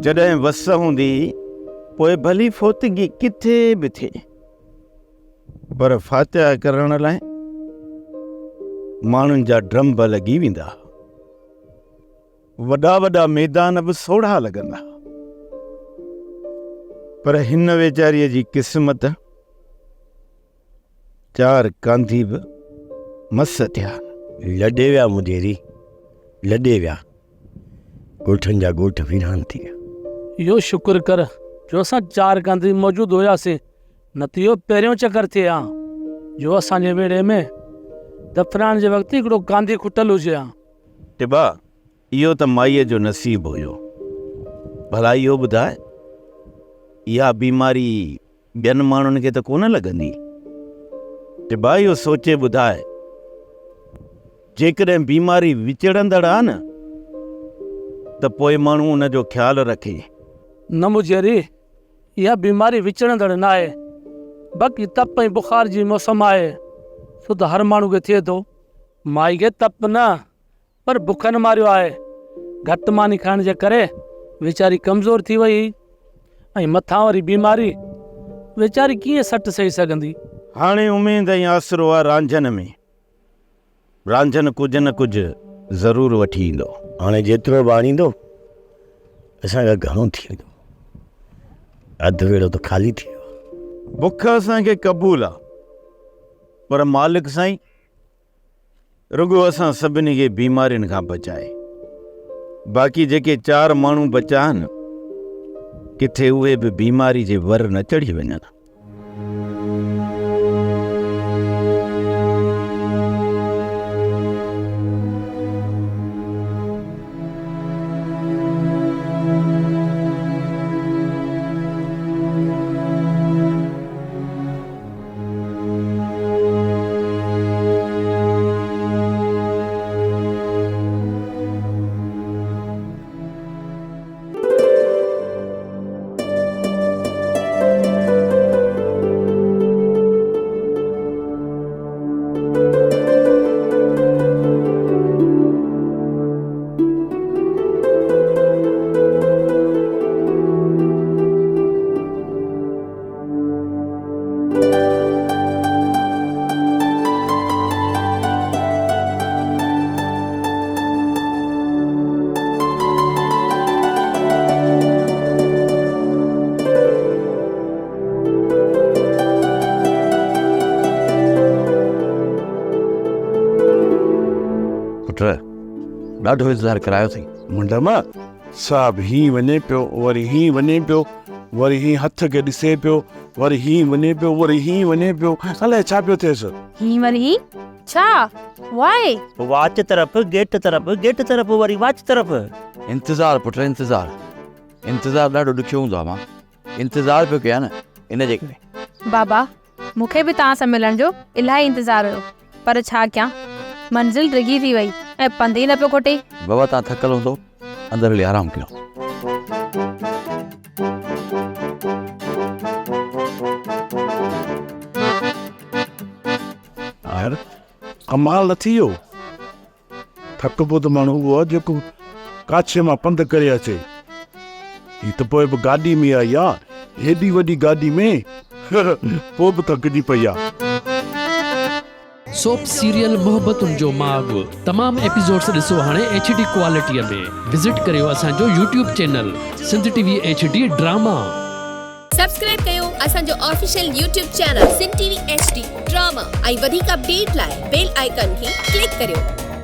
जॾहिं वस हूंदी पोइ भली फोतगी किथे बि थिए, पर फातिहा करण लाइ माण्हुनि जा ड्रम्ब लॻी वेंदा, वॾा वॾा मैदान बि सोढ़ा लॻंदा। पर हिन वेचारीअ जी क़िस्मत, 4 कांधी बि मस थिया। लॾे विया मुंहिंजेरी, लॾे विया, ॻोठनि जा ॻोठ वीरान थी विया। इहो शुक्र कर जो असां 4 कांधी मौजूदु हुयासीं, न त इहो पहिरियों चकर थिए हा जो असांजे वेड़े में दफ़नाइण जे वक़्तु हिकिड़ो कांधी खुटल हुजे हा। टिबा, इहो त माईअ जो नसीब हुयो। भला इहो ॿुधाए, इहा बीमारी ॿियनि माण्हुनि खे त कोन लॻंदी? टिबा, इहो सोचे ॿुधाए, जेकॾहिं बीमारी विचड़ंदड़ आहे न, त पोइ माण्हू उन जो ख़्यालु रखे। न मुंहिंजेरी, इहा बीमारी विचड़ंदड़ न आहे, बाक़ी तप ऐं बुखार जी मौसम आहे, छो त हर माण्हू खे थिए थो। माई खे तप न पर बुखनि मारियो आहे। घटि मानी खाइण जे करे वीचारी कमज़ोर थी वई, ऐं मथां वरी बीमारी, वीचारी कीअं सट सही सघंदी। हाणे उमेद ऐं आसरो आहे रांझनि में। रांझनि कुझु न कुझु ज़रूरु वठी ईंदो। हाणे जेतिरो बि आणींदो असांखे घणो थी वेंदो, अधु वेड़ो त ख़ाली थी वियो। बुख असांखे क़बूल आहे, पर मालिक साईं रुगो असां सभिनी खे बीमारियुनि खां बचाए। बाक़ी जेके 4 माण्हू बचा आहिनि, किथे उहे बि बीमारी जे वर न चढ़ी वञनि। ॾाढो इंतज़ारु करायो अथई। मुंडा मां साहब हीअं वञे पियो, वरी हीअं वञे पियो, वरी हीअं हथ खे ॾिसे पियो, वरी हीअं वञे पियो, वरी हीअं वञे पियो, अलाए छा पियो थिएसि। हीअं वरी हीअं छा? वाए वाच तरफ़, गेट तरफ़, गेट तरफ़, वरी वाच तरफ़। इंतज़ारु पुट, इंतज़ारु ॾाढो ॾुखियो हूंदो आहे। मां इंतज़ारु पियो कयां न, इन जे करे। बाबा, मूंखे बि तव्हां सां मिलण जो इलाही इंतज़ारु हुयो, पर छा कयां, मंज़िल डिघी थी वई ऐं पंध ई न पियो खोटे। बाबा तव्हां थकल हूंदो, अंदरि हली आराम कयो। यार कमाल न थी वियो। थकबो त माण्हू उहो आहे जेको काछे मां पंधु करे अचे। ही त पोइ बि गाॾी में आई आहे, हेॾी वॾी गाॾी में पोइ बि थकिजी पई आहे। सोप सीरियल मोहब्बतुनि जो माग तमाम एपिसोड्स ॾिसो हाणे HD क्वालिटीअ में। विज़िट करियो असांजो YouTube channel Sindh TV HD drama. Subscribe कयो असांजो official YouTube channel Sindh TV HD drama ऐं वधीक अपडेट लाइ बेल आइकन खे क्लिक करियो।